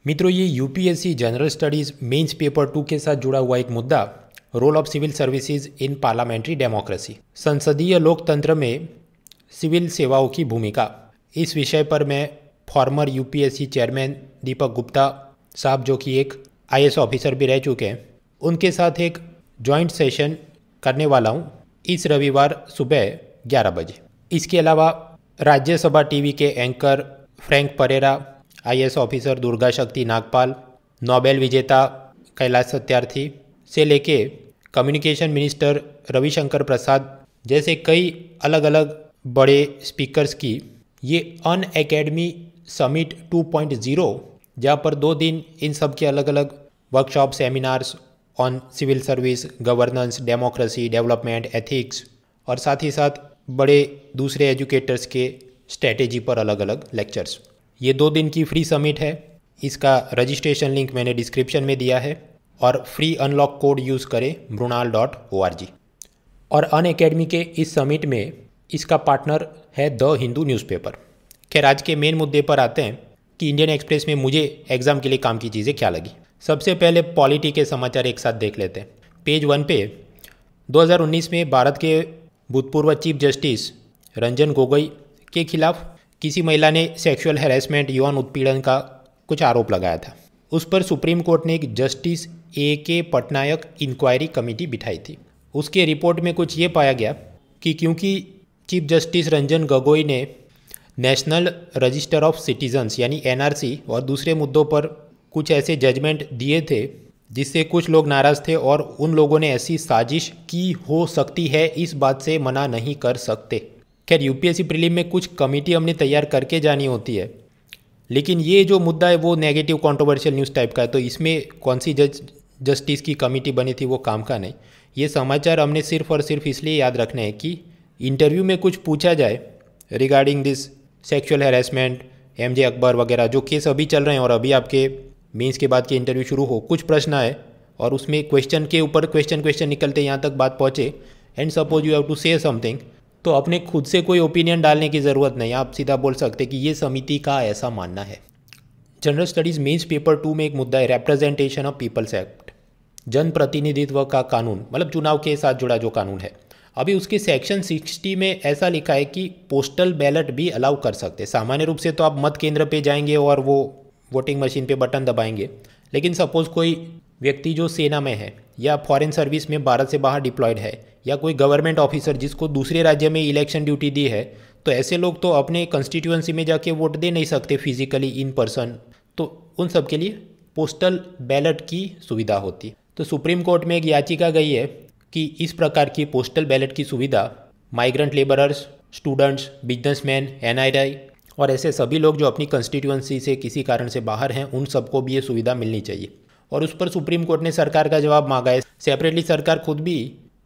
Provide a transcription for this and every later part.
मित्रों, ये UPSC general studies mains paper 2 के साथ जुड़ा हुआ एक मुद्दा, role of civil services in parliamentary democracy, संसदीय लोकतंत्र में सिविल सेवाओं की भूमिका। इस विषय पर मैं farmer UPSC chairman Deepak Gupta साहब, जो कि एक आईएएस ऑफिसर भी रह चुके हैं, उनके साथ एक जॉइंट सेशन करने वाला हूँ इस रविवार सुबह 11 बजे। इसके अलावा राज्यसभा टीवी के anchor Frank Pereira, IAS officer Durga Shakti Nagpal, Nobel विजेता कैलाश सत्यार्थी से लेके कम्युनिकेशन मिनिस्टर रविशंकर प्रसाद जैसे कई अलग अलग बड़े स्पीकर्स की ये अनअकैडमी समिट 2.0, जहाँ पर 2 दिन इन सब के अलग अलग workshop, seminars on civil service, governance, democracy, development, ethics और साथ ही साथ बड़े दूसरे एजुकेटर्स के स्ट्रेटेजी पर अलग अलग लेक्चर्स। ये 2 दिन की फ्री समिट है। इसका रजिस्ट्रेशन लिंक मैंने डिस्क्रिप्शन में दिया है और फ्री अनलॉक कोड यूज़ करें mrunal.org। और अनअकैडमी के इस समिट में इसका पार्टनर है द हिंदू न्यूज़पेपर। खैर, आज के मेन मुद्दे पर आते हैं कि इंडियन एक्सप्रेस में मुझे एग्ज़ाम के लिए काम की चीज़ें क्या लगी। सबसे पहले पॉलिटी के समाचार एक साथ देख लेते हैं। पेज 1 पे 2019 में भारत के भूतपूर्व चीफ जस्टिस रंजन गोगोई के खिलाफ किसी महिला ने सेक्सुअल हैरेसमेंट, यौन उत्पीड़न का कुछ आरोप लगाया था। उस पर सुप्रीम कोर्ट ने एक justice AK Patnaik inquiry committee बिठाई थी। उसके रिपोर्ट में कुछ ये पाया गया कि क्योंकि चीफ जस्टिस रंजन गोगोई ने नेशनल रजिस्टर ऑफ सिटीजन्स यानी NRC और दूसरे मुद्दों पर कुछ ऐसे जजमेंट दिए थे जिससे कुछ लोग नाराज़ थे और उन लोगों ने ऐसी साजिश की हो सकती है, इस बात से मना नहीं कर सकते। खैर, यूपीएससी प्रीलिम में कुछ कमेटी हमने तैयार करके जानी होती है, लेकिन ये जो मुद्दा है वो नेगेटिव कंट्रोवर्शियल न्यूज़ टाइप का है, तो इसमें कौन सी जस्टिस की कमेटी बनी थी वो काम का नहीं। ये समाचार हमने सिर्फ और सिर्फ इसलिए याद रखने हैं कि इंटरव्यू में कुछ पूछा जाए regarding this sexual harassment, MJ Akbar वगैरह जो केस अभी चल रहे हैं और अभी आपके मेंस के बाद के इंटरव्यू शुरू हो, कुछ प्रश्न आए और उसमें क्वेश्चन के ऊपर क्वेश्चन निकलते यहाँ तक बात पहुँचे and suppose you have to say something, तो अपने खुद से कोई ओपिनियन डालने की ज़रूरत नहीं। आप सीधा बोल सकते कि ये समिति का ऐसा मानना है। जनरल स्टडीज़ मेंस पेपर 2 में एक मुद्दा है रिप्रेजेंटेशन ऑफ पीपल्स एक्ट, जन प्रतिनिधित्व का कानून, मतलब चुनाव के साथ जुड़ा जो कानून है। अभी उसके सेक्शन 60 में ऐसा लिखा है कि पोस्टल बैलेट भी अलाउ कर सकते। सामान्य रूप से तो आप मत केंद्र पे जाएंगे और वो वोटिंग मशीन पे बटन दबाएंगे, लेकिन सपोज़ कोई व्यक्ति जो सेना में है या फॉरेन सर्विस में भारत से बाहर डिप्लॉयड है या कोई गवर्नमेंट ऑफिसर जिसको दूसरे राज्य में इलेक्शन ड्यूटी दी है, तो ऐसे लोग तो अपने कंस्टिट्यूएंसी में जाके वोट दे नहीं सकते फिजिकली इन पर्सन, तो उन सब के लिए पोस्टल बैलेट की सुविधा होती। तो सुप्रीम कोर्ट में एक याचिका गई है कि इस प्रकार की पोस्टल बैलेट की सुविधा migrant labourers, students, businessman, NRI और ऐसे सभी लोग जो अपनी कंस्टिट्यूएंसी से किसी कारण से बाहर हैं, उन सबको भी ये सुविधा मिलनी चाहिए। और उस पर सुप्रीम कोर्ट ने सरकार का जवाब मांगा है। सेपरेटली सरकार खुद भी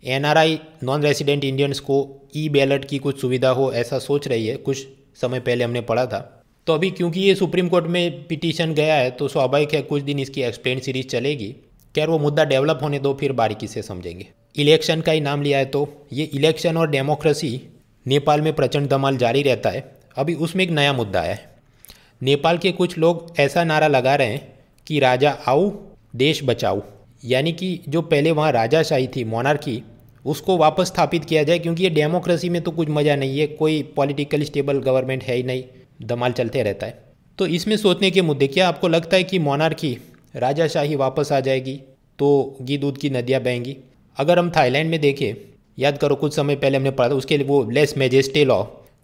NRI नॉन रेसिडेंट इंडियंस को बैलेट की कुछ सुविधा हो ऐसा सोच रही है। कुछ समय पहले हमने पढ़ा था। तो अभी क्योंकि ये सुप्रीम कोर्ट में पिटीशन गया है तो स्वाभाविक है कुछ दिन इसकी एक्सप्लेन सीरीज चलेगी। खैर, वो मुद्दा डेवलप होने दो, फिर बारीकी से समझेंगे। इलेक्शन का ही नाम लिया है तो ये इलेक्शन और डेमोक्रेसी नेपाल में प्रचंड धमाल जारी रहता है। अभी उसमें एक नया मुद्दा है। नेपाल के कुछ लोग ऐसा नारा लगा रहे हैं कि राजा आओ देश बचाओ, यानी कि जो पहले वहाँ राजाशाही थी, मोनार्की, उसको वापस स्थापित किया जाए, क्योंकि ये डेमोक्रेसी में तो कुछ मज़ा नहीं है, कोई पॉलिटिकली स्टेबल गवर्नमेंट है ही नहीं, धमाल चलते रहता है। तो इसमें सोचने के मुद्दे, क्या आपको लगता है कि मोनार्की, राजाशाही वापस आ जाएगी तो घी दूध की नदियाँ बहेंगी? अगर हम थाईलैंड में देखें, याद करो कुछ समय पहले हमने पढ़ा था, उसके लिए वो लेस मैजेस्टे लॉ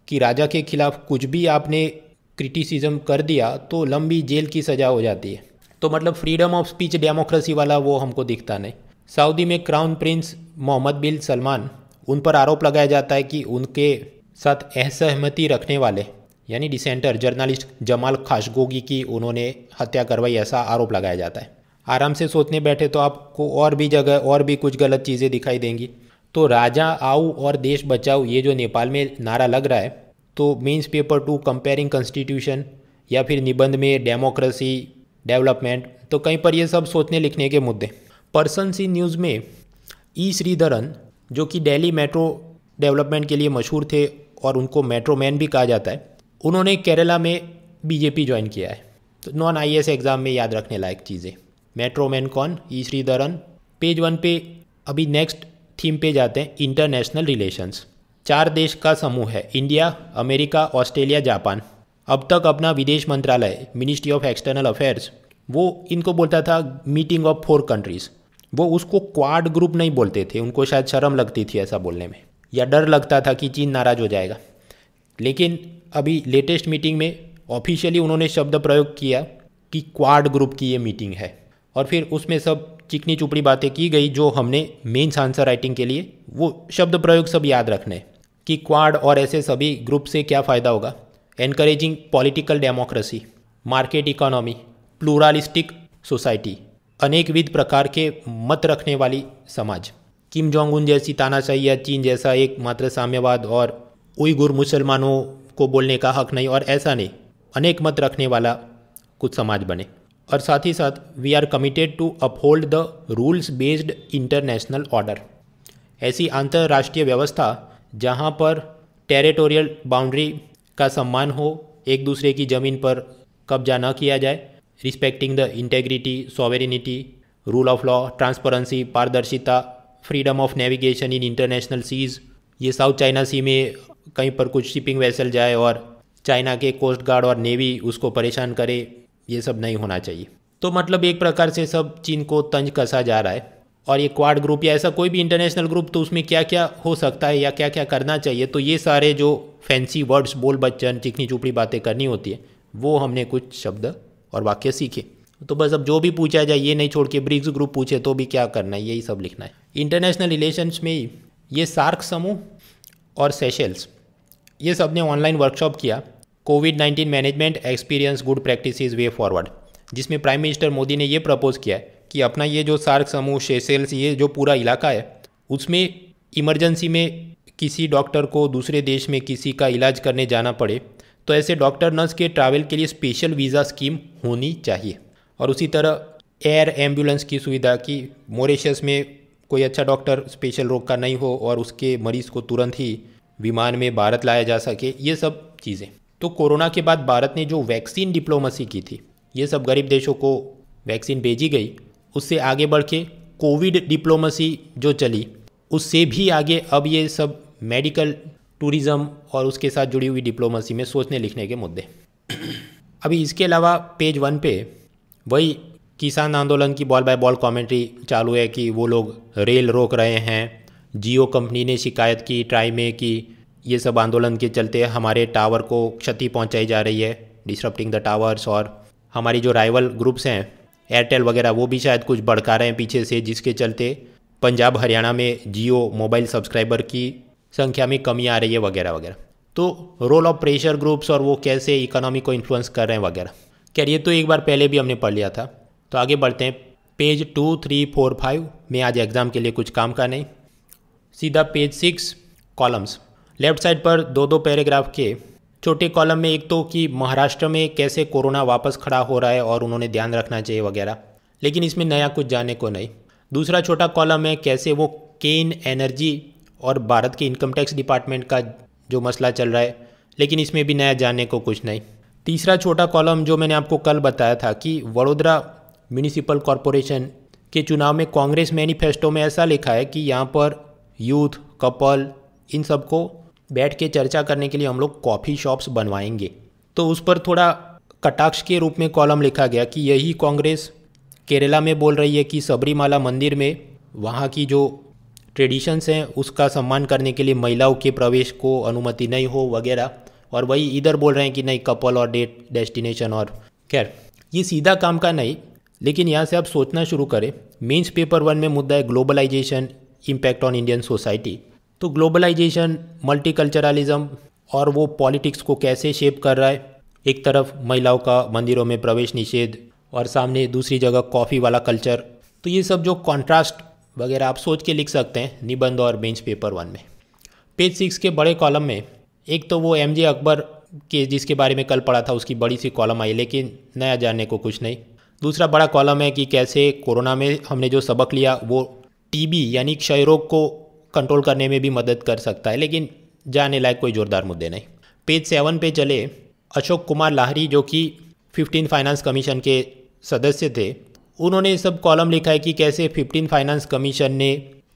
कि राजा के खिलाफ कुछ भी आपने क्रिटिसिज्म कर दिया तो लंबी जेल की सज़ा हो जाती है। तो मतलब फ्रीडम ऑफ स्पीच डेमोक्रेसी वाला वो हमको दिखता नहीं। सऊदी में क्राउन प्रिंस मोहम्मद बिन सलमान, उन पर आरोप लगाया जाता है कि उनके साथ असहमति रखने वाले यानी डिसेंटर जर्नलिस्ट जमाल खाशोगी की उन्होंने हत्या करवाई, ऐसा आरोप लगाया जाता है। आराम से सोचने बैठे तो आपको और भी जगह और भी कुछ गलत चीज़ें दिखाई देंगी। तो राजा आओ और देश बचाओ ये जो नेपाल में नारा लग रहा है, तो मेंस पेपर 2 कंपेयरिंग कॉन्स्टिट्यूशन या फिर निबंध में डेमोक्रेसी, डेवलपमेंट, तो कहीं पर ये सब सोचने लिखने के मुद्दे। पर्सन सी न्यूज़ में श्रीधरन, जो कि दिल्ली मेट्रो डेवलपमेंट के लिए मशहूर थे और उनको मेट्रो मैन भी कहा जाता है, उन्होंने केरला में बीजेपी ज्वाइन किया है। तो नॉन आईएएस एग्ज़ाम में याद रखने लायक चीज़ें। मेट्रो मैन कौन? ई श्रीधरन। पेज 1 पे अभी नेक्स्ट थीम पे जाते हैं, इंटरनेशनल रिलेशंस। 4 देश का समूह है, इंडिया, अमेरिका, ऑस्ट्रेलिया, जापान। अब तक अपना विदेश मंत्रालय, मिनिस्ट्री ऑफ एक्सटर्नल अफेयर्स, वो इनको बोलता था मीटिंग ऑफ 4 कंट्रीज़। वो उसको क्वाड ग्रुप नहीं बोलते थे, उनको शायद शर्म लगती थी ऐसा बोलने में, या डर लगता था कि चीन नाराज़ हो जाएगा। लेकिन अभी लेटेस्ट मीटिंग में ऑफिशियली उन्होंने शब्द प्रयोग किया कि क्वाड ग्रुप की ये मीटिंग है, और फिर उसमें सब चिकनी चुपड़ी बातें की गई जो हमने मेंस आंसर राइटिंग के लिए वो शब्द प्रयोग सब याद रखने कि क्वाड और ऐसे सभी ग्रुप से क्या फ़ायदा होगा। Encouraging political democracy, market economy, pluralistic society, अनेकविध प्रकार के मत रखने वाली समाज, किम जोंग उन जैसी तानाशाही या चीन जैसा एक मात्र साम्यवाद और उइगुर मुसलमानों को बोलने का हक नहीं, और ऐसा नहीं, अनेक मत रखने वाला कुछ समाज बने। और साथ ही साथ we are committed to uphold the rules based international order, ऐसी अंतर्राष्ट्रीय व्यवस्था जहां पर टेरिटोरियल बाउंड्री का सम्मान हो, एक दूसरे की ज़मीन पर कब्जा न किया जाए, respecting the integrity, sovereignty, rule of law, transparency, पारदर्शिता, freedom of navigation in international seas. ये साउथ चाइना सी में कहीं पर कुछ शिपिंग वेसल जाए और चाइना के कोस्ट गार्ड और नेवी उसको परेशान करे, ये सब नहीं होना चाहिए। तो मतलब एक प्रकार से सब चीन को तंज कसा जा रहा है। और ये क्वाड ग्रुप या ऐसा कोई भी इंटरनेशनल ग्रुप, तो उसमें क्या क्या हो सकता है या क्या क्या करना चाहिए, तो ये सारे जो फैंसी वर्ड्स, बोल बच्चन, चिकनी चुपड़ी बातें करनी होती है, वो हमने कुछ शब्द और वाक्य सीखे। तो बस अब जो भी पूछा जाए ये नहीं छोड़ के ब्रिक्स ग्रुप पूछे तो भी क्या करना है, यही सब लिखना है। इंटरनेशनल रिलेशंस में ये सार्क समूह और सेशेल्स, ये सब ने ऑनलाइन वर्कशॉप किया, कोविड-19 management experience good practices way forward, जिसमें प्राइम मिनिस्टर मोदी ने ये प्रपोज किया है कि अपना ये जो सार्क समूह, सेशेल्स, ये जो पूरा इलाका है, उसमें इमरजेंसी में किसी डॉक्टर को दूसरे देश में किसी का इलाज करने जाना पड़े तो ऐसे डॉक्टर नर्स के ट्रैवल के लिए स्पेशल वीज़ा स्कीम होनी चाहिए। और उसी तरह एयर एम्बुलेंस की सुविधा की, मॉरिशस में कोई अच्छा डॉक्टर स्पेशल रोग का नहीं हो और उसके मरीज़ को तुरंत ही विमान में भारत लाया जा सके, ये सब चीज़ें। तो कोरोना के बाद भारत ने जो वैक्सीन डिप्लोमेसी की थी, ये सब गरीब देशों को वैक्सीन भेजी गई, उससे आगे बढ़ के कोविड डिप्लोमेसी जो चली, उससे भी आगे अब ये सब मेडिकल टूरिज़्म और उसके साथ जुड़ी हुई डिप्लोमेसी में सोचने लिखने के मुद्दे। अभी इसके अलावा पेज 1 पे वही किसान आंदोलन की बॉल बाय बॉल कमेंट्री चालू है कि वो लोग रेल रोक रहे हैं, जियो कंपनी ने शिकायत की ट्राई में कि ये सब आंदोलन के चलते हमारे टावर को क्षति पहुंचाई जा रही है, डिसरप्टिंग द टावर्स, और हमारी जो राइवल ग्रुप्स हैं एयरटेल वगैरह, वो भी शायद कुछ भड़का रहे हैं पीछे से, जिसके चलते पंजाब हरियाणा में जियो मोबाइल सब्सक्राइबर की संख्या में कमी आ रही है वगैरह वगैरह। तो रोल ऑफ प्रेशर ग्रुप्स और वो कैसे इकोनॉमी को इन्फ्लुएंस कर रहे हैं वगैरह। खैर ये तो एक बार पहले भी हमने पढ़ लिया था। तो आगे बढ़ते हैं, पेज 2, 3, 4, 5 में आज एग्ज़ाम के लिए कुछ काम का नहीं, सीधा पेज 6 कॉलम्स। लेफ्ट साइड पर 2-2 पैराग्राफ के छोटे कॉलम में एक तो कि महाराष्ट्र में कैसे कोरोना वापस खड़ा हो रहा है और उन्होंने ध्यान रखना चाहिए वगैरह, लेकिन इसमें नया कुछ जानने को नहीं। दूसरा छोटा कॉलम है कैसे वो केन एनर्जी और भारत के इनकम टैक्स डिपार्टमेंट का जो मसला चल रहा है, लेकिन इसमें भी नया जानने को कुछ नहीं। तीसरा छोटा कॉलम जो मैंने आपको कल बताया था कि वडोदरा म्यूनिसिपल कॉरपोरेशन के चुनाव में कांग्रेस मैनिफेस्टो में ऐसा लिखा है कि यहाँ पर यूथ, कपल, इन सबको बैठ के चर्चा करने के लिए हम लोग कॉफ़ी शॉप्स बनवाएंगे। तो उस पर थोड़ा कटाक्ष के रूप में कॉलम लिखा गया कि यही कांग्रेस केरला में बोल रही है कि सबरीमाला मंदिर में वहाँ की जो ट्रेडिशंस हैं उसका सम्मान करने के लिए महिलाओं के प्रवेश को अनुमति नहीं हो वगैरह, और वही इधर बोल रहे हैं कि नहीं कपल और डेट डेस्टिनेशन। और खैर ये सीधा काम का नहीं, लेकिन यहाँ से आप सोचना शुरू करें। मेंस पेपर 1 में मुद्दा है globalisation impact on Indian society. तो ग्लोबलाइजेशन, मल्टीकल्चरलिज्म और वो पॉलिटिक्स को कैसे शेप कर रहा है। एक तरफ महिलाओं का मंदिरों में प्रवेश निषेध और सामने दूसरी जगह कॉफ़ी वाला कल्चर। तो ये सब जो कॉन्ट्रास्ट वगैरह आप सोच के लिख सकते हैं निबंध और मेंस पेपर 1 में। पेज 6 के बड़े कॉलम में एक तो वो एमजे अकबर के जिसके बारे में कल पढ़ा था उसकी बड़ी सी कॉलम आई, लेकिन नया जानने को कुछ नहीं। दूसरा बड़ा कॉलम है कि कैसे कोरोना में हमने जो सबक लिया वो टीबी यानी क्षय रोग को कंट्रोल करने में भी मदद कर सकता है, लेकिन जानने लायक कोई जोरदार मुद्दे नहीं। पेज 7 पे चले, अशोक कुमार लाहिरी जो कि 15 फाइनेंस कमीशन के सदस्य थे, उन्होंने सब कॉलम लिखा है कि कैसे 15 फाइनेंस कमीशन ने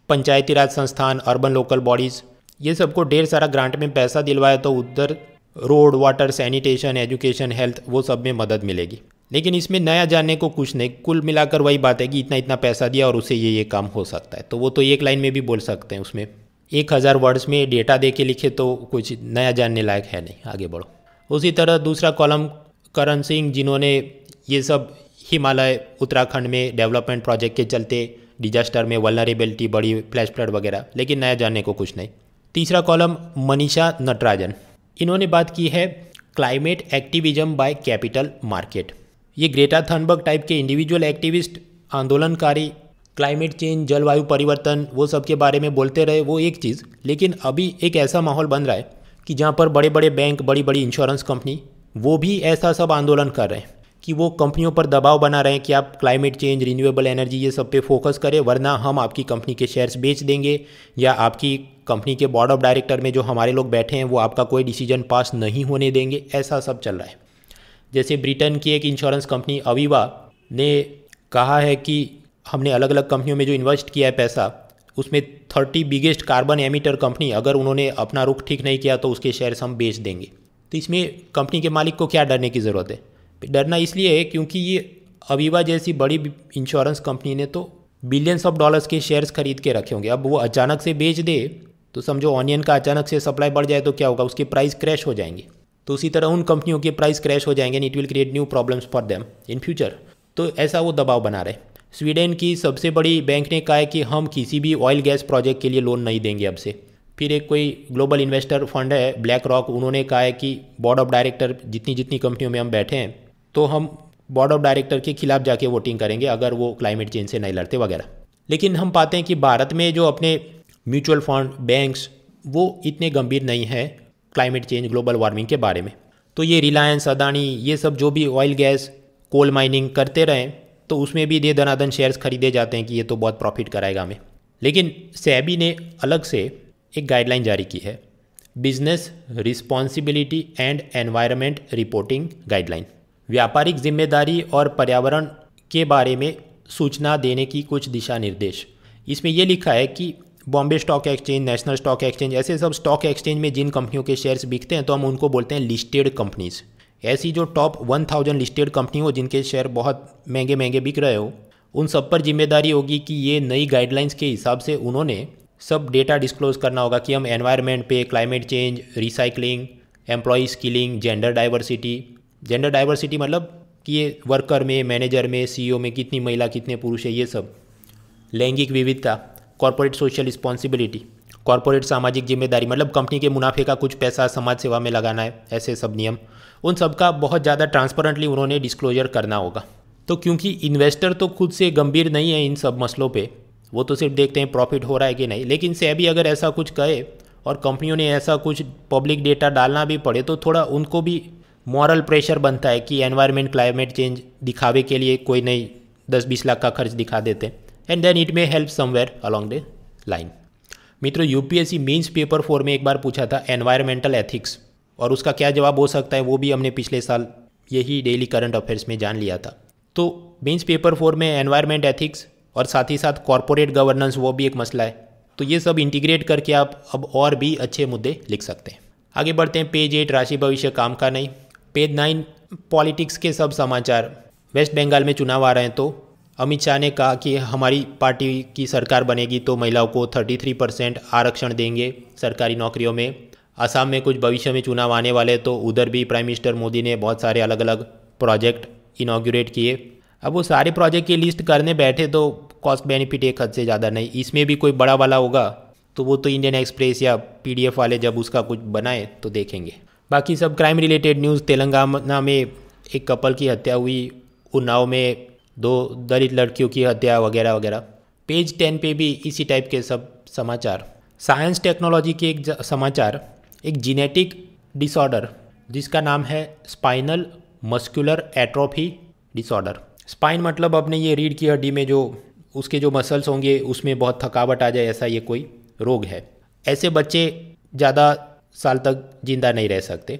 पंचायती राज संस्थान, अर्बन लोकल बॉडीज़, ये सबको ढेर सारा ग्रांट में पैसा दिलवाया तो उधर road, water, sanitation, education, health वो सब में मदद मिलेगी। लेकिन इसमें नया जानने को कुछ नहीं, कुल मिलाकर वही बात है कि इतना इतना पैसा दिया और उससे ये काम हो सकता है। तो वो तो एक लाइन में भी बोल सकते हैं, उसमें 1000 वर्ड्स में डेटा दे के लिखे तो कुछ नया जानने लायक है नहीं। आगे बढ़ो। उसी तरह दूसरा कॉलम करण सिंह, जिन्होंने ये सब हिमालय उत्तराखंड में डेवलपमेंट प्रोजेक्ट के चलते डिजास्टर में वल्नरेबिलिटी बढ़ी, फ्लैश फ्लड वगैरह, लेकिन नया जानने को कुछ नहीं। तीसरा कॉलम मनीषा नटराजन, इन्होंने बात की है climate activism by capital market. ये ग्रेटा थनबर्ग टाइप के इंडिविजुअल एक्टिविस्ट, आंदोलनकारी, क्लाइमेट चेंज, जलवायु परिवर्तन, वो सब के बारे में बोलते रहे, वो एक चीज़। लेकिन अभी एक ऐसा माहौल बन रहा है कि जहाँ पर बड़े बड़े बैंक, बड़ी बड़ी इंश्योरेंस कंपनी, वो भी ऐसा सब आंदोलन कर रहे हैं कि वो कंपनियों पर दबाव बना रहे हैं कि आप क्लाइमेट चेंज, रिन्यूएबल एनर्जी, ये सब पे फोकस करें, वरना हम आपकी कंपनी के शेयर्स बेच देंगे, या आपकी कंपनी के बोर्ड ऑफ डायरेक्टर में जो हमारे लोग बैठे हैं वो आपका कोई डिसीजन पास नहीं होने देंगे। ऐसा सब चल रहा है। जैसे ब्रिटेन की एक इंश्योरेंस कंपनी अवीवा ने कहा है कि हमने अलग अलग कंपनियों में जो इन्वेस्ट किया है पैसा, उसमें 30 बिगेस्ट कार्बन एमिटर कंपनी, अगर उन्होंने अपना रुख ठीक नहीं किया तो उसके शेयर्स हम बेच देंगे। तो इसमें कंपनी के मालिक को क्या डरने की ज़रूरत है? डरना इसलिए है क्योंकि ये अवीवा जैसी बड़ी इंश्योरेंस कंपनी ने तो बिलियंस ऑफ डॉलर्स के शेयर्स खरीद के रखे होंगे। अब वो अचानक से बेच दे तो समझो ऑनियन का अचानक से सप्लाई बढ़ जाए तो क्या होगा, उसके प्राइस क्रैश हो जाएंगे। तो उसी तरह उन कंपनियों के प्राइस क्रैश हो जाएंगे, it will create new problems for them in future. तो ऐसा वो दबाव बना रहे। स्वीडन की सबसे बड़ी बैंक ने कहा है कि हम किसी भी ऑयल गैस प्रोजेक्ट के लिए लोन नहीं देंगे अब से। फिर एक कोई ग्लोबल इन्वेस्टर फंड है ब्लैक रॉक, उन्होंने कहा है कि बोर्ड ऑफ डायरेक्टर जितनी जितनी कंपनियों में हम बैठे हैं तो हम बोर्ड ऑफ डायरेक्टर के खिलाफ जाके वोटिंग करेंगे अगर वो क्लाइमेट चेंज से नहीं लड़ते वगैरह। लेकिन हम पाते हैं कि भारत में जो अपने म्यूचुअल फंड, बैंक्स, वो इतने गंभीर नहीं है क्लाइमेट चेंज, ग्लोबल वार्मिंग के बारे में। तो ये रिलायंस, अदानी, ये सब जो भी ऑयल गैस, कोल माइनिंग करते रहें तो उसमें भी दे दनादन शेयर्स खरीदे जाते हैं कि ये तो बहुत प्रॉफिट कराएगा हमें। लेकिन सेबी ने अलग से एक गाइडलाइन जारी की है, business responsibility and environment reporting guideline. व्यापारिक जिम्मेदारी और पर्यावरण के बारे में सूचना देने की कुछ दिशा निर्देश। इसमें यह लिखा है कि Bombay stock exchange, national stock exchange, ऐसे सब स्टॉक एक्सचेंज में जिन कंपनियों के शेयर्स बिकते हैं तो हम उनको बोलते हैं लिस्टेड कंपनीज। ऐसी जो टॉप 1000 लिस्टेड कंपनी हो जिनके शेयर बहुत महंगे महंगे बिक रहे हो, उन सब पर जिम्मेदारी होगी कि ये नई गाइडलाइंस के हिसाब से उन्होंने सब डेटा डिस्क्लोज करना होगा कि हम एनवायरनमेंट पे, climate change, recycling, employ skilling, gender diversity मतलब कि ये वर्कर में, मैनेजर में, सीईओ में कितनी महिला कितने पुरुष है, ये सब, लैंगिक विविधता, कॉर्पोरेट सोशल रिस्पॉन्सिबिलिटी, कॉर्पोरेट सामाजिक जिम्मेदारी मतलब कंपनी के मुनाफे का कुछ पैसा समाज सेवा में लगाना है, ऐसे सब नियम, उन सब का बहुत ज़्यादा ट्रांसपेरेंटली उन्होंने डिस्क्लोजर करना होगा। तो क्योंकि इन्वेस्टर तो खुद से गंभीर नहीं है इन सब मसलों पे, वो तो सिर्फ देखते हैं प्रॉफिट हो रहा है कि नहीं। लेकिन सेबी अगर ऐसा कुछ कहे और कंपनियों ने ऐसा कुछ पब्लिक डेटा डालना भी पड़े तो थोड़ा उनको भी मॉरल प्रेशर बनता है कि एनवायरनमेंट, क्लाइमेट चेंज दिखावे के लिए कोई नहीं 10-20 लाख का खर्च दिखा देते हैं, and then it may help somewhere along the line. मित्रों, यूपीएससी मेंस पेपर 4 में एक बार पूछा था एनवायरमेंटल एथिक्स, और उसका क्या जवाब हो सकता है वो भी हमने पिछले साल यही डेली करंट अफेयर्स में जान लिया था। तो मेंस पेपर 4 में एनवायरमेंट एथिक्स और साथ ही साथ कॉर्पोरेट गवर्नेंस वो भी एक मसला है। तो ये सब इंटीग्रेट करके आप अब और भी अच्छे मुद्दे लिख सकते हैं। आगे बढ़ते हैं। पेज 8 राशि भविष्य काम का नहीं। पेज 9 पॉलिटिक्स के सब समाचार। वेस्ट बंगाल में चुनाव आ रहे हैं तो अमित शाह ने कहा कि हमारी पार्टी की सरकार बनेगी तो महिलाओं को 33% आरक्षण देंगे सरकारी नौकरियों में। असम में कुछ भविष्य में चुनाव आने वाले तो उधर भी प्राइम मिनिस्टर मोदी ने बहुत सारे अलग अलग प्रोजेक्ट इनॉग्रेट किए। अब वो सारे प्रोजेक्ट की लिस्ट करने बैठे तो कॉस्ट बेनिफिट एक हद से ज़्यादा नहीं, इसमें भी कोई बड़ा वाला होगा तो वो तो इंडियन एक्सप्रेस या पीडीएफ वाले जब उसका कुछ बनाए तो देखेंगे। बाकी सब क्राइम रिलेटेड न्यूज़। तेलंगाना में एक कपल की हत्या हुई, उन्नाव में 2 दलित लड़कियों की हत्या वगैरह वगैरह। पेज 10 पे भी इसी टाइप के सब समाचार। साइंस टेक्नोलॉजी के एक समाचार। एक जीनेटिक डिसऑर्डर जिसका नाम है spinal muscular atrophy disorder. Spine मतलब अपने ये रीढ़ की हड्डी में जो उसके जो मसल्स होंगे उसमें बहुत थकावट आ जाए, ऐसा ये कोई रोग है। ऐसे बच्चे ज़्यादा साल तक जिंदा नहीं रह सकते।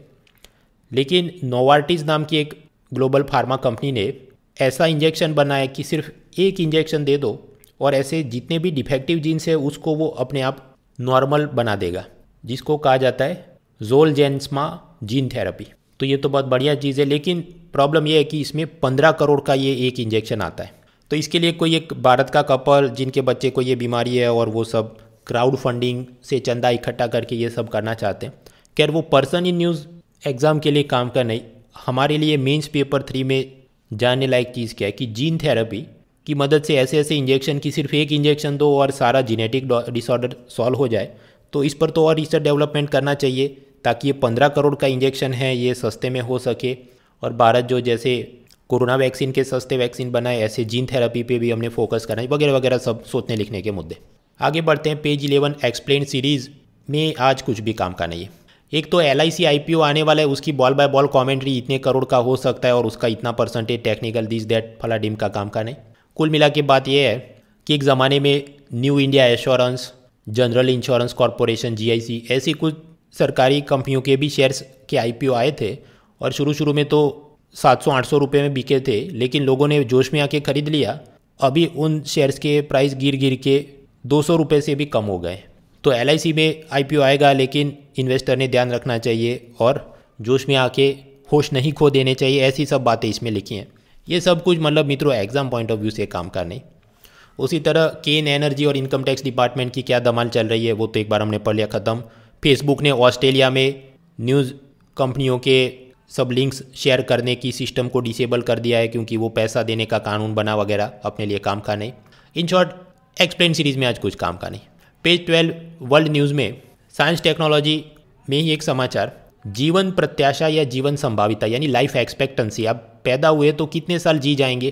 लेकिन नोवार्टिस नाम की एक ग्लोबल फार्मा कंपनी ने ऐसा इंजेक्शन बनाया कि सिर्फ एक इंजेक्शन दे दो और ऐसे जितने भी डिफेक्टिव जीन्स है उसको वो अपने आप नॉर्मल बना देगा, जिसको कहा जाता है जोलजेन्स्मा जीन थेरेपी। तो ये तो बहुत बढ़िया चीज़ है, लेकिन प्रॉब्लम ये है कि इसमें 15 करोड़ का ये एक इंजेक्शन आता है। तो इसके लिए कोई एक भारत का कपल जिनके बच्चे को ये बीमारी है और वो सब क्राउड फंडिंग से चंदा इकट्ठा करके ये सब करना चाहते हैं। खैर वो पर्सन इन न्यूज़ एग्ज़ाम के लिए काम का नहीं, हमारे लिए मेंस पेपर 3 में जानने लायक चीज़ क्या है कि जीन थेरेपी की मदद से ऐसे ऐसे इंजेक्शन की सिर्फ एक इंजेक्शन दो और सारा जेनेटिक डिसऑर्डर सॉल्व हो जाए। तो इस पर तो और रिसर्च डेवलपमेंट करना चाहिए ताकि ये 15 करोड़ का इंजेक्शन है ये सस्ते में हो सके। और भारत जो जैसे कोरोना वैक्सीन के सस्ते वैक्सीन बनाए, ऐसे जीन थेरेपी पे भी हमने फोकस करना है, वगैरह वगैरह सब सोचने लिखने के मुद्दे। आगे बढ़ते हैं। पेज 11 एक्सप्लेन सीरीज़ में आज कुछ भी काम का नहीं है। एक तो LIC IPO आने वाला है, उसकी बॉल बाय बॉल कमेंट्री इतने करोड़ का हो सकता है और उसका इतना परसेंटेज टेक्निकल दिस दैट फला डिम का काम का नहीं। कुल मिला के बात यह है कि एक ज़माने में new India assurance, general insurance corporation GIC ऐसी कुछ सरकारी कंपनियों के भी शेयर्स के IPO आए थे और शुरू में तो 700-800 रुपये में बिके थे, लेकिन लोगों ने जोश में आके ख़रीद लिया। अभी उन शेयर्स के प्राइस गिर के 200 रुपये से भी कम हो गए। तो LIC में IPO आएगा, लेकिन इन्वेस्टर ने ध्यान रखना चाहिए और जोश में आके होश नहीं खो देने चाहिए, ऐसी सब बातें इसमें लिखी हैं। ये सब कुछ मतलब मित्रों एग्जाम पॉइंट ऑफ व्यू से काम का नहीं। उसी तरह केन एनर्जी और इनकम टैक्स डिपार्टमेंट की क्या धमाल चल रही है वो तो एक बार हमने पढ़ लिया, ख़त्म। फेसबुक ने ऑस्ट्रेलिया में न्यूज़ कंपनियों के सब लिंक्स शेयर करने की सिस्टम को डिसेबल कर दिया है क्योंकि वो पैसा देने का कानून बना वगैरह, अपने लिए काम का नहीं। इन शॉर्ट एक्सप्लेन सीरीज़ में आज कुछ काम का नहीं। पेज 12 वर्ल्ड न्यूज़ में साइंस टेक्नोलॉजी में ही एक समाचार, जीवन प्रत्याशा या जीवन संभाविता यानी लाइफ एक्सपेक्टेंसी, आप पैदा हुए तो कितने साल जी जाएंगे,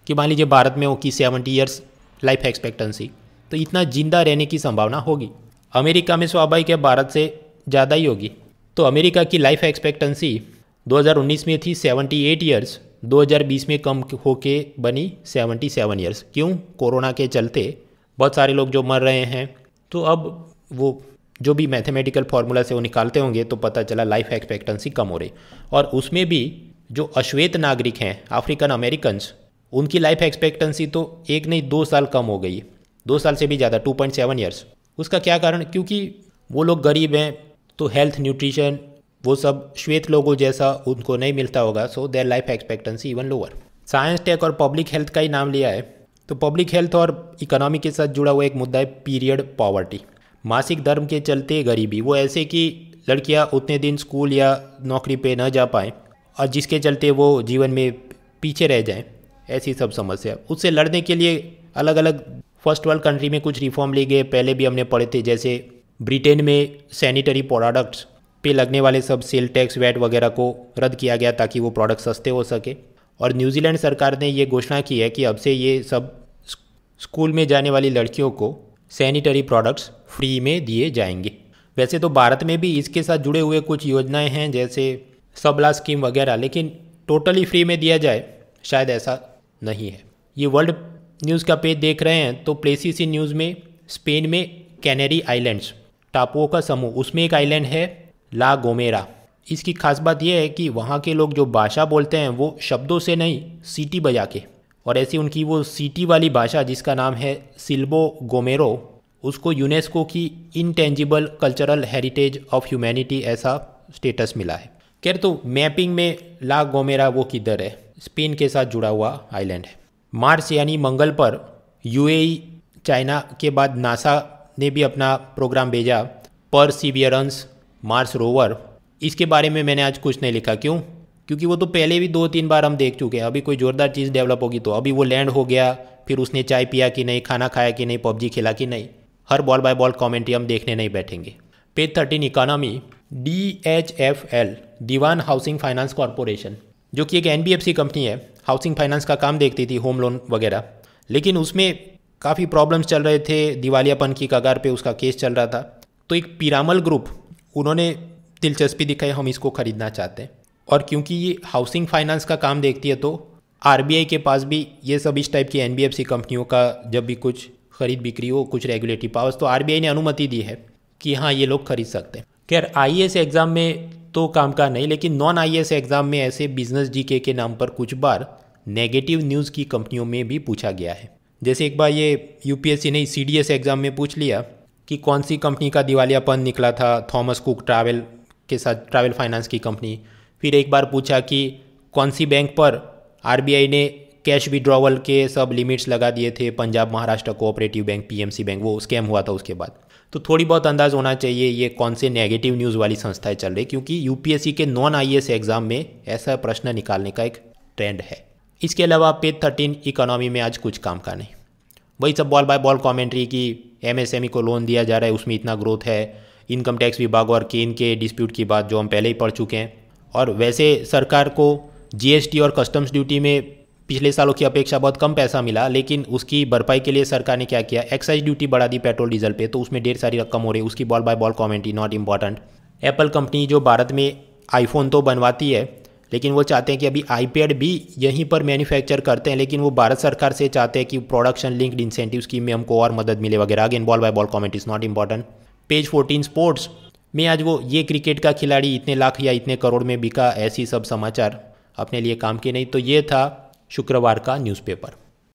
कि मान लीजिए भारत में हो कि 70 ईयर्स लाइफ एक्सपेक्टेंसी, तो इतना जिंदा रहने की संभावना होगी। अमेरिका में स्वाभाविक है भारत से ज़्यादा ही होगी। तो अमेरिका की लाइफ एक्सपेक्टेंसी 2019 में थी 78 ईयर्स, 2020 में कम होके बनी 77 ईयर्स। क्यों? कोरोना के चलते बहुत सारे लोग जो मर रहे हैं, तो अब वो जो भी मैथमेटिकल फार्मूला से वो निकालते होंगे तो पता चला लाइफ एक्सपेक्टेंसी कम हो रही। और उसमें भी जो अश्वेत नागरिक हैं अफ्रीकन अमेरिकन्स, उनकी लाइफ एक्सपेक्टेंसी तो 1 नहीं 2 साल कम हो गई, 2 साल से भी ज़्यादा, 2.7 ईयर्स। उसका क्या कारण? क्योंकि वो लोग गरीब हैं तो हेल्थ न्यूट्रिशन वो सब श्वेत लोगों जैसा उनको नहीं मिलता होगा, so their life expectancy even lower. Science tech और पब्लिक हेल्थ का ही नाम लिया है, तो पब्लिक हेल्थ और इकोनॉमी के साथ जुड़ा हुआ एक मुद्दा है पीरियड पॉवर्टी, मासिक धर्म के चलते गरीबी। वो ऐसे कि लड़कियां उतने दिन स्कूल या नौकरी पे न जा पाएँ और जिसके चलते वो जीवन में पीछे रह जाएं, ऐसी सब समस्या। उससे लड़ने के लिए अलग अलग फर्स्ट वर्ल्ड कंट्री में कुछ रिफॉर्म लिए गए, पहले भी हमने पढ़े थे। जैसे ब्रिटेन में सैनिटरी प्रोडक्ट्स पे लगने वाले सब सेल टैक्स वैट वगैरह को रद्द किया गया ताकि वो प्रोडक्ट सस्ते हो सके। और न्यूजीलैंड सरकार ने ये घोषणा की है कि अब से ये सब स्कूल में जाने वाली लड़कियों को सैनिटरी प्रोडक्ट्स फ्री में दिए जाएंगे। वैसे तो भारत में भी इसके साथ जुड़े हुए कुछ योजनाएं हैं जैसे सबला स्कीम वगैरह, लेकिन टोटली फ्री में दिया जाए शायद ऐसा नहीं है। ये वर्ल्ड न्यूज़ का पेज देख रहे हैं तो प्लेसिस इन न्यूज़ में स्पेन में कैनरी आइलैंड्स टापुओं का समूह, उसमें एक आइलैंड है ला गोमेरा। इसकी खास बात यह है कि वहाँ के लोग जो भाषा बोलते हैं वो शब्दों से नहीं सीटी बजा के, और ऐसी उनकी वो सीटी वाली भाषा जिसका नाम है सिल्बो गोमेरो, उसको यूनेस्को की intangible cultural heritage of humanity ऐसा स्टेटस मिला है। खैर तो मैपिंग में ला गोमेरा वो किधर है? स्पेन के साथ जुड़ा हुआ आइलैंड है। मार्स यानी मंगल पर UAE चाइना के बाद नासा ने भी अपना प्रोग्राम भेजा, परसिवियरेंस मार्स रोवर। इसके बारे में मैंने आज कुछ नहीं लिखा। क्यों? क्योंकि वो तो पहले भी 2-3 बार हम देख चुके हैं। अभी कोई ज़ोरदार चीज़ डेवलप होगी तो अभी वो लैंड हो गया, फिर उसने चाय पिया कि नहीं, खाना खाया कि नहीं, PUBG खेला कि नहीं, हर बॉल बाय बॉल कमेंट्री हम देखने नहीं बैठेंगे। पेज 13 इकोनॉमी, DHFL दीवान हाउसिंग फाइनेंस कॉरपोरेशन जो कि एक NBFC कंपनी है, हाउसिंग फाइनेंस का काम देखती थी, होम लोन वगैरह, लेकिन उसमें काफ़ी प्रॉब्लम्स चल रहे थे, दिवालियापन की कगार पे उसका केस चल रहा था। तो एक पिरामल ग्रुप उन्होंने दिलचस्पी दिखाई, हम इसको खरीदना चाहते हैं। और क्योंकि ये हाउसिंग फाइनेंस का काम देखती है तो RBI के पास भी ये सब इस टाइप की NBFC कंपनियों का जब भी कुछ खरीद बिक्री हो, कुछ रेगुलेटरी पावर्स, तो RBI ने अनुमति दी है कि हाँ ये लोग खरीद सकते हैं। खैर IAS एग्ज़ाम में तो काम का नहीं, लेकिन नॉन आईएएस एग्ज़ाम में ऐसे बिजनेस जीके के नाम पर कुछ बार नेगेटिव न्यूज़ की कंपनियों में भी पूछा गया है। जैसे एक बार ये यूपीएससी ने सीडीएस एग्ज़ाम में पूछ लिया कि कौन सी कंपनी का दिवालियापन निकला था, थॉमस कुक ट्रैवल के साथ, ट्रैवल फाइनेंस की कंपनी। फिर एक बार पूछा कि कौन सी बैंक पर आरबीआई ने कैश विड्रॉवल के सब लिमिट्स लगा दिए थे, Punjab Maharashtra cooperative bank, PMC bank, वो स्कैम हुआ था उसके बाद। तो थोड़ी बहुत अंदाज होना चाहिए ये कौन से नेगेटिव न्यूज़ वाली संस्थाएं चल रही, क्योंकि यूपीएससी के नॉन आईएएस एग्ज़ाम में ऐसा प्रश्न निकालने का एक ट्रेंड है। इसके अलावा पेज 13 इकोनॉमी में आज कुछ काम का नहीं, वही सब बॉल बाय बॉल कमेंट्री की एमएसएमई को लोन दिया जा रहा है, उसमें इतना ग्रोथ है, इनकम टैक्स विभाग और केन के डिस्प्यूट की बात जो हम पहले ही पढ़ चुके हैं। और वैसे सरकार को जीएसटी और कस्टम्स ड्यूटी में पिछले सालों की अपेक्षा बहुत कम पैसा मिला, लेकिन उसकी भरपाई के लिए सरकार ने क्या किया, एक्साइज ड्यूटी बढ़ा दी पेट्रोल डीजल पे, तो उसमें ढेर सारी रकम हो रही है। उसकी ball by ball commentary not important. Apple company जो भारत में आईफोन तो बनवाती है, लेकिन वो चाहते हैं कि अभी आईपैड भी यहीं पर मैन्युफैक्चर करते हैं, लेकिन वो भारत सरकार से चाहते हैं कि प्रोडक्शन लिंक्ड इंसेंटिव स्कीम में हमको और मदद मिले वगैरह। Again ball by ball comment is not important. Page 14 sports में आज वो ये क्रिकेट का खिलाड़ी इतने लाख या इतने करोड़ में बिका, ऐसी सब समाचार अपने लिए काम के नहीं। तो ये था शुक्रवार का न्यूज़पेपर।